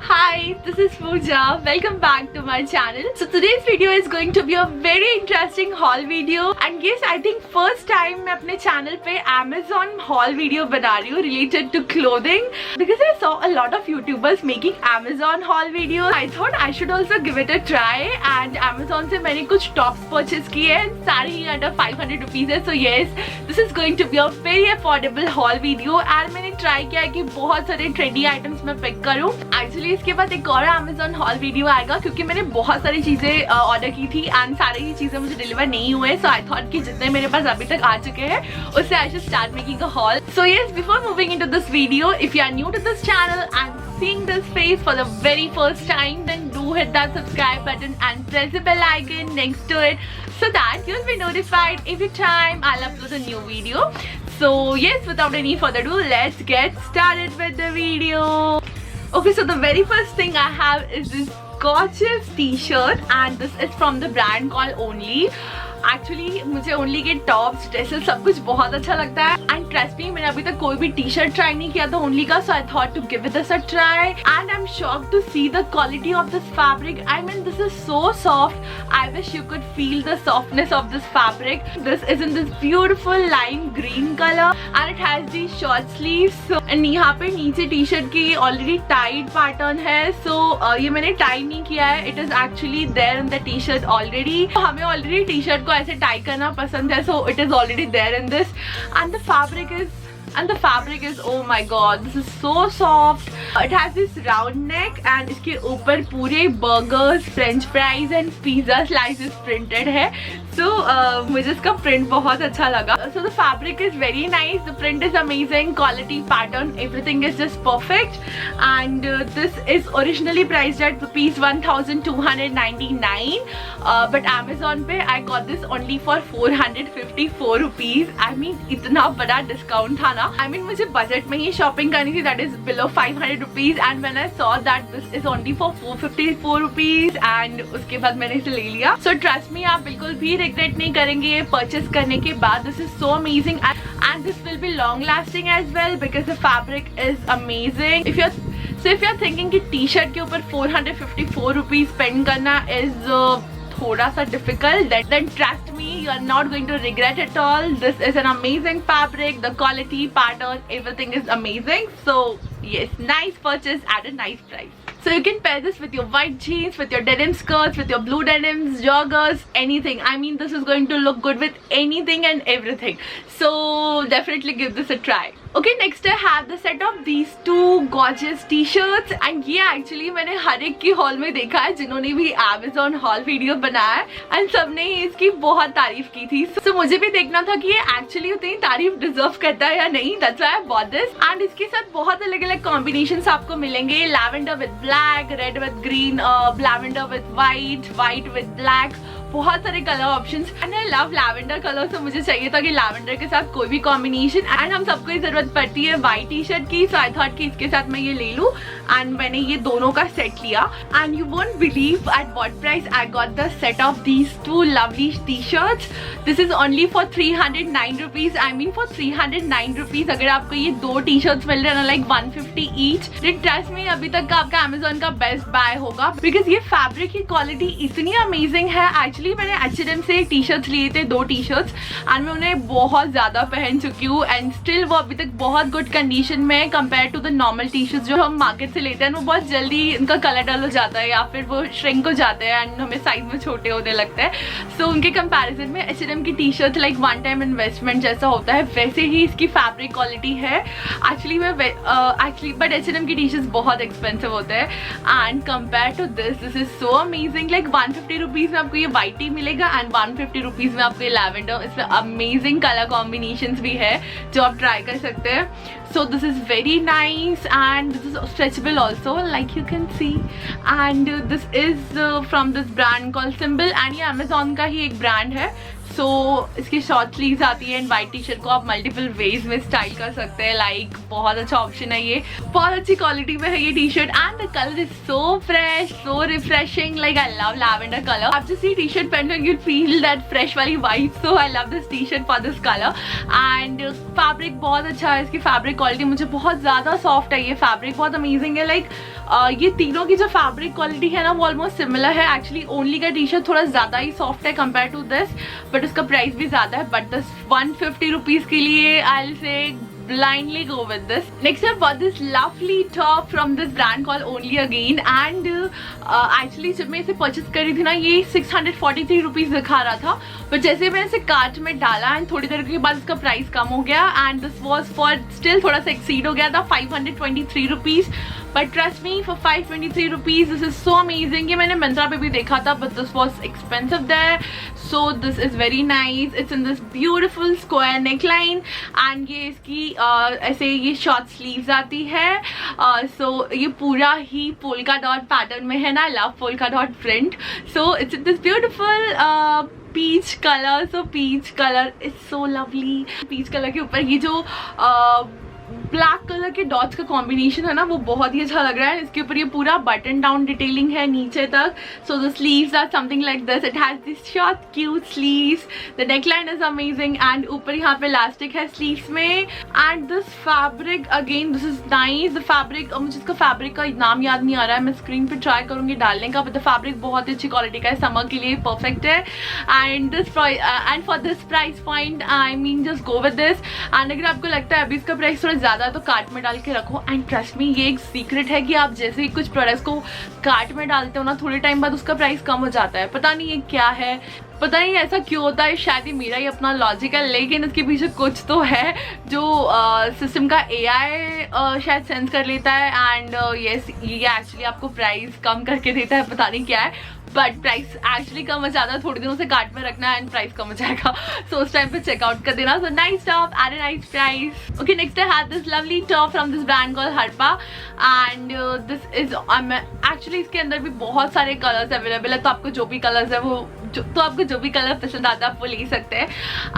Hi, this is Pooja. Welcome back to my channel. So today's video is going to be a very interesting haul video. And yes, I think first time मैं अपने channel पे Amazon haul video बना रही हूँ related to clothing because I saw a lot of YouTubers making Amazon haul videos. I thought I should also give it a try. And Amazon से मैंने कुछ tops purchase किए हैं, सारे ही under 500 rupees है. So yes, this is going to be a very affordable haul video. And मैंने try किया है कि बहुत सारे trendy items मैं pick करूँ. Actually इसके बाद एक और Amazon haul वीडियो आएगा क्योंकि मैंने बहुत सारी चीजें ऑर्डर की थी एंड सारी ही चीजें मुझे डिलीवर नहीं हुए. सो आई थॉट कि जितने मेरे पास अभी तक आ चुके हैं उससे I should start making a haul. So yes, before moving into this video, if you are new to this channel and seeing this face for the very first time, then do hit that subscribe button and press the bell icon next to it so that you'll be notified every time I'll upload a new video. So yes, without any further ado, let's get started with the video. Okay, so the very first thing I have is this gorgeous t-shirt and this is from the brand called Only. Actually मुझे only के tops dresses सब कुछ बहुत अच्छा लगता है and trust me मैंने अभी तक कोई भी टी शर्ट ट्राई नहीं किया था ओनली का. So I thought to give it a try and I am shocked to see the quality of this fabric. I mean this is so soft. I wish you could feel the softness of this fabric. This is in this beautiful lime green colour and it has the short sleeves and यहाँ पे नीचे T shirt की already tight pattern है. So ये मैंने tie नहीं किया है. It is actually there in the T shirt already. हमें ऑलरेडी टी शर्ट को ऐसे टाई करना पसंद है. So it is already there in this and the fabric is oh my god, this is so soft. It has this round neck and इसके ऊपर पूरे burgers, french fries and pizza slices printed है. So मुझे इसका print बहुत अच्छा लगा. So the fabric is very nice, the print is amazing, quality, pattern, everything is just perfect. And this is originally priced at rupees 1299, but Amazon पे I got this only for 454 rupees. I mean इतना बड़ा discount था ना. I mean मुझे budget में ही shopping करनी थी, that is below 500 rupees, and when I saw that this is only for 454 rupees and उसके बाद मैंने इसे ले लिया. So trust me, आप बिल्कुल भी रिग्रेट नहीं करेंगे ये परचेस करने के बाद. This is so amazing and this will be long lasting as well because the fabric is amazing. If you're thinking कि टी शर्ट के ऊपर 454 rupees spend करना is थोड़ा सा difficult, then trust me, you are not going to regret at all. This is an amazing fabric, the quality, pattern, everything is amazing. So yes, nice purchase at a nice price. So you can pair this with your white jeans, with your denim skirts, with your blue denims, joggers, anything. I mean this is going to look good with anything and everything. So definitely give this a try. Okay, next I have the set of these two gorgeous t-shirts and ये actually मैंने हर एक की haul में देखा है जिन्होंने भी Amazon haul video बनाया है and सबने ही इसकी बहुत तारीफ की थी. So मुझे भी देखना था कि ये actually उतनी तारीफ deserve करता है या नहीं. That's why I bought this. And इसके साथ बहुत अलग अलग combinations आपको मिलेंगे. Lavender with black, red with green, lavender with white, white with black. बहुत सारे colour options and I love lavender colour. तो मुझे चाहिए था कि लैवेंडर के साथ कोई भी कॉम्बिनेशन एंड हम सबको ही जरूरत पड़ती है वाइट टी शर्ट की. सो आई थॉट कि इसके साथ मैं ये ले लूँ एंड मैंने ये दोनों का सेट लिया. And you won't believe at what price I got the set of these two lovely T shirts. This is only for 309 rupees. I mean for 309 rupees अगर आपको ये दो टी शर्ट्स मिल रहे हैं like 150 each, then trust me अभी तक का आपका अमेजोन का बेस्ट बाय होगा बिकॉज ये फैब्रिक की क्वालिटी इतनी अमेजिंग है. एक्चुअली मैंने H&M से टी शर्ट्स लिए थे, दो टी शर्ट्स एंड मैं उन्हें बहुत ज़्यादा पहन चुकी हूँ एंड स्टिल वो अभी तक बहुत गुड कंडीशन में है compare to the normal T shirts जो हम मार्केट से लेते हैं. वो बहुत जल्दी इनका कलर डल हो जाता है या फिर वो श्रिंक हो जाते हैं एंड हमें साइज में छोटे होने लगते हैं. सो उनके कंपैरिजन में H&M की T shirt like one time investment जैसा होता है वैसे ही इसकी फैब्रिक क्वालिटी है. एक्चुअली बट H&M की टी शर्ट्स बहुत एक्सपेंसिव होते हैं and compare to this is so amazing. Like 150 rupees में आपको ये वाइट टी मिलेगा एंड 150 रुपीज़ में आपको ये लैवेंडर. इसमें अमेजिंग कलर कॉम्बिनेशंस भी है जो आप ट्राई कर सकते हैं. सो this is very nice and this is stretchable also like you can see. And this is from this brand called symbol and ये अमेजोन का ही एक ब्रांड है. सो इसकी शॉर्ट स्लीव्स आती है एंड वाइट टी शर्ट को आप मल्टीपल वेज में स्टाइल कर सकते हैं. लाइक बहुत अच्छा ऑप्शन है ये. बहुत अच्छी क्वालिटी में है ये T shirt and the colour is so fresh, so refreshing. Like I love lavender colour. आप जैसे ये टी शर्ट पहनते हो यू फील दैट फ्रेश वाली vibe. So I love this T shirt for this colour and fabric बहुत अच्छा है. इसकी फैब्रिक क्वालिटी मुझे बहुत ज़्यादा सॉफ्ट है. ये फैब्रिक बहुत अमेजिंग है. लाइक ये तीनों की जो फैब्रिक क्वालिटी है ना वो ऑलमोस्ट सिमिलर है. एक्चुअली ओनली का टी शर्ट थोड़ा ज़्यादा ही सॉफ्ट है कंपेयर टू दिस, बट उसका प्राइस भी ज़्यादा है. बट दिस 150 रुपीज़ के लिए I will say blindly go with this. Next I bought this lovely top from this brand called Only Again and actually जब मैं इसे परचेज करी थी ना ये 643 रुपीज़ दिखा रहा था, but जैसे मैंने इसे कार्ट में डाला एंड थोड़ी देर के बाद इसका प्राइस कम हो गया and this was for still थोड़ा सा एक्सीड हो गया था 523 rupees. But trust me for 523 rupees this is so amazing. ये मैंने मिंत्रा पे भी देखा था but this was expensive there, so this is very nice. It's in this beautiful square neck line and ये इसकी ऐसे ये शॉर्ट स्लीव्स आती है. सो ये पूरा ही पोल्का डॉट पैटर्न में है ना, love polka dot print. So it's this beautiful peach colour. So peach colour is so lovely. Peach colour के ऊपर ये जो ब्लैक कलर के डॉट्स का कॉम्बिनेशन है ना वो बहुत ही अच्छा लग रहा है. इसके ऊपर ये पूरा बटन डाउन डिटेलिंग है नीचे तक. So the sleeves are something like this. It has this short cute sleeves. The neckline is amazing and ऊपर यहाँ पे इलास्टिक है स्लीव्स में. And this fabric again this is nice. The fabric मुझे इसका फैब्रिक का नाम याद नहीं आ रहा है, मैं स्क्रीन पे ट्राई करूँगी डालने का, बट द फैब्रिक बहुत ही अच्छी क्वालिटी का है, समर के लिए परफेक्ट है. And this and for this price point I mean just go with this. And अगर आपको लगता है अभी इसका प्राइस थोड़ा ज़्यादा तो कार्ट में डाल के रखो. एंड ट्रस्ट मी ये एक सीक्रेट है कि आप जैसे ही कुछ प्रोडक्ट्स को कार्ट में डालते हो ना थोड़े टाइम बाद उसका प्राइस कम हो जाता है. पता नहीं ये क्या है, पता नहीं ऐसा क्यों होता है, शायद ही मेरा ही अपना लॉजिक है, लेकिन इसके पीछे कुछ तो है जो सिस्टम का AI शायद सेंस कर लेता है एंड यस ये एक्चुअली आपको प्राइस कम करके देता है. पता नहीं क्या है बट प्राइस एक्चुअली कम हो जाता है. थोड़े दिनों से कार्ट में रखना है एंड प्राइस कम हो जाएगा. सो उस टाइम पे चेकआउट कर देना. So nice top at a nice price. Okay next I have this lovely top from this brand called Harpa and this is actually इसके अंदर भी बहुत सारे कलर्स अवेलेबल है. तो आपको जो भी कलर्स है वो तो आपको जो भी कलर पसंद आता है आप वो ले सकते हैं.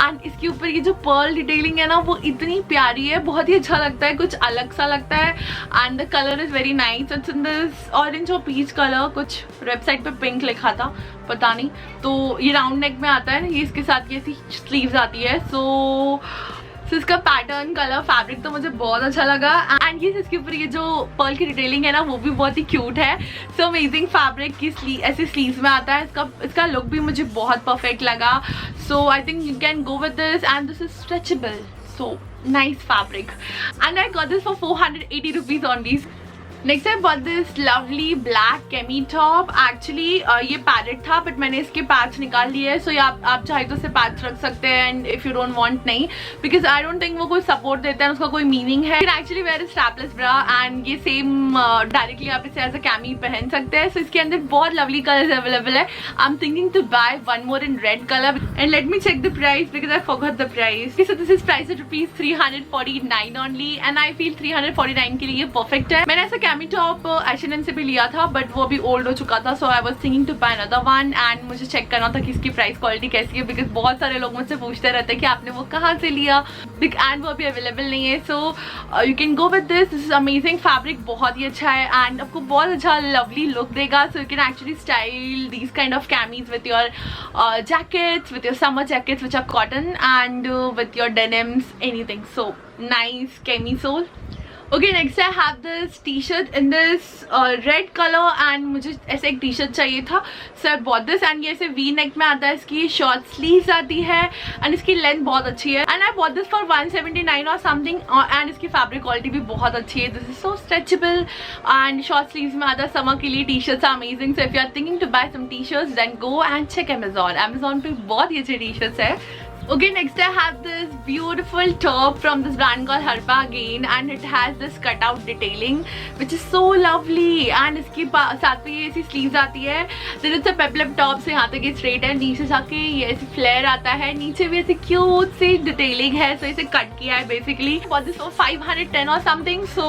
एंड इसके ऊपर ये जो पर्ल डिटेलिंग है ना वो इतनी प्यारी है, बहुत ही अच्छा लगता है, कुछ अलग सा लगता है. And the colour is very nice. It's in this orange और पीच कलर. कुछ वेबसाइट पे पिंक लिखा था पता नहीं. तो ये राउंड नेक में आता है, ये इसके साथ ये ऐसी स्लीव्स आती है. सो इसका पैटर्न कलर फैब्रिक तो मुझे बहुत अच्छा लगा. एंड ये इसके ऊपर ये जो पर्ल की डिटेलिंग है ना वो भी बहुत ही क्यूट है. सो अमेजिंग फैब्रिक की ऐसे स्लीव्स में आता है. इसका लुक भी मुझे बहुत परफेक्ट लगा. So I think you can go with this and this is stretchable. So nice fabric and I got this for 480 rupees only. Next I bought this lovely black cami top. Actually ये padded था but मैंने इसके patch निकाल लिए है. So ये आप चाहे तो इसे पैच रख सकते हैं and if you don't want नहीं, बिकॉज आई डोंट थिंक वो कोई सपोर्ट देता है, उसका कोई मीनिंग है. Actually wear strapless bra and ये सेम डायरेक्टली आप इसे एज अ कैमी पहन सकते हैं. सो इसके अंदर बहुत लवली कलर्स अवेलेबल है. I am thinking to buy one more in red colour and let me check the price because I forgot the price. So this is price rupees 349 only and I feel 349 के लिए perfect है. मैंने ऐसा chemo top H&M से भी लिया था but वो अभी ओल्ड हो चुका था. So I was thinking to buy another one and मुझे चेक करना था कि इसकी प्राइस क्वालिटी कैसी है, बिकॉज बहुत सारे लोग मुझसे पूछते रहते हैं कि आपने वो कहाँ से लिया एंड वो अभी अवेलेबल नहीं है. सो you can go with this. This is amazing. Fabric बहुत ही अच्छा है एंड आपको बहुत अच्छा लवली लुक देगा. So you can actually style these kind of camis with your jackets, with your summer jackets which are cotton and with your denims, anything. So nice camisole. Okay, next I have this t-shirt in this red color and मुझे ऐसे एक t-shirt चाहिए था. So I bought this and ये ऐसे V-neck में आता है. इसकी short sleeves आती है and इसकी length बहुत अच्छी है. And I bought this for 179 or something and इसकी fabric quality भी बहुत अच्छी है. This is so stretchable and short sleeves में आता है. Summer के लिए t-shirts are amazing. So if you are thinking to buy some t-shirts then go and check Amazon. Amazon पे बहुत ही अच्छे t-shirts है. Okay, next I have this beautiful top from this brand called Harpa again and it has this cutout detailing which is so lovely and इसके साथ में ये ऐसी sleeves आती है. Then it's a peplum top से यहाँ तक ये straight है, नीचे जाके ये ऐसी flare आता है, नीचे भी ऐसी cute सी detailing है. So इसे cut किया है basically. Bought this for 510 or something. So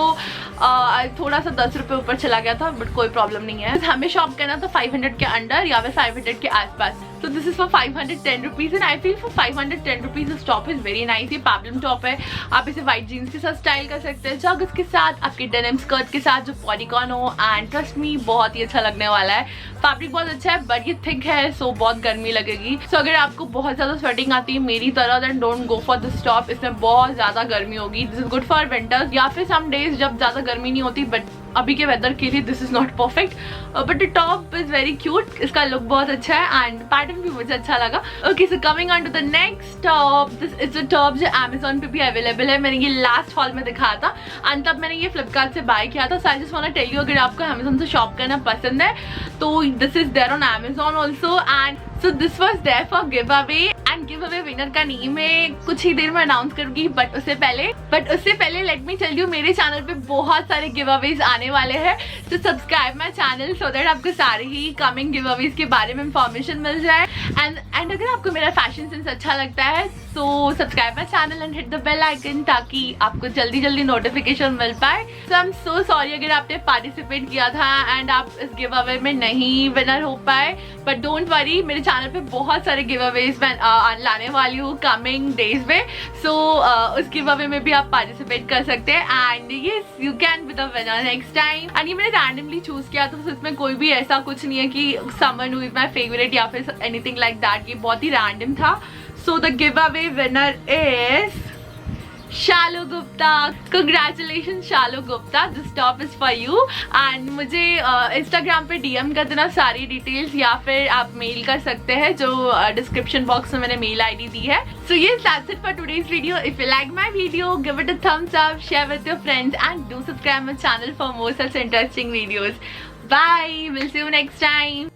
थोड़ा सा 10 रुपये ऊपर चला गया था बट कोई प्रॉब्लम नहीं है. हमें शॉप करना था 500 के अंडर या फिर 500 के आसपास. So this is for 510 rupees and I feel for 510 rupees this top is very nice. ये पेप्लम टॉप है, आप इसे व्हाइट जीन्स के साथ स्टाइल कर सकते हैं, जॉगर्स के साथ, आपके डेनिम स्कर्ट के साथ जो बॉडीकॉन हो एंड ट्रस्ट मी बहुत ही अच्छा लगने वाला है. फैब्रिक बहुत अच्छा है बट ये थिक है सो बहुत गर्मी लगेगी. सो अगर आपको बहुत ज़्यादा स्वेटिंग आती है मेरी तरह then don't go for this top. इसमें बहुत ज़्यादा गर्मी होगी. This is good for winters या फिर सम डेज जब ज़्यादा गर्मी नहीं होती बट अभी के वेदर के लिए this is not perfect, but the top is very cute, इसका लुक बहुत अच्छा है एंड पैटर्न भी मुझे अच्छा लगा. Okay, so coming on to the next top. This is a top जो अमेजोन पे भी अवेलेबल है. मैंने ये लास्ट हॉल में दिखाया था एंड तब मैंने ये फ्लिपकार्ट से बाय किया था. So I just want to tell you, अगर आपको अमेजोन से शॉप करना पसंद है तो this is there on Amazon also. And so this was there for giveaway and giveaway winner का नेम मैं कुछ ही देर में अनाउंस करूंगी. बट उससे पहले लेट मी टेल यू, मेरे चैनल पे बहुत सारे गिव अवेज आने वाले हैं. तो subscribe my channel so that आपको सारे ही कमिंग गिव अवेज के बारे में इंफॉर्मेशन मिल जाए. एंड अगर आपको मेरा फैशन सेंस अच्छा लगता है तो subscribe my channel and hit the bell icon ताकि आपको जल्दी नोटिफिकेशन मिल पाए. सो आई एम सो सॉरी अगर आपने पार्टिसिपेट किया था एंड आप इस गिव अवे में नहीं विनर हो पाए, बट डोंट वरी, मेरे चैनल पे बहुत सारे गिव अवेज मैं लाने वाली हूँ कमिंग डेज में. सो उस गिव अवे में भी आप पार्टिसिपेट कर सकते हैं and yes you can be the winner next time. And ये मैंने रैंडमली चूज किया तो इसमें कोई भी ऐसा कुछ नहीं है कि someone who is my favourite या फिर एनीथिंग लाइक दैट. ये बहुत ही रैंडम था. So the give away winner is Shalu Gupta. Congratulation Shalu Gupta, this top is for you. And मुझे इंस्टाग्राम पे डीएम कर देना सारी डिटेल्स या फिर आप मेल कर सकते हैं जो डिस्क्रिप्शन बॉक्स में मैंने मेल आईडी दी है. So yes, that's it for today's video. If you like my video, give it a thumbs up, share with your friends and do subscribe my channel for more such interesting videos. Bye, will see you next time.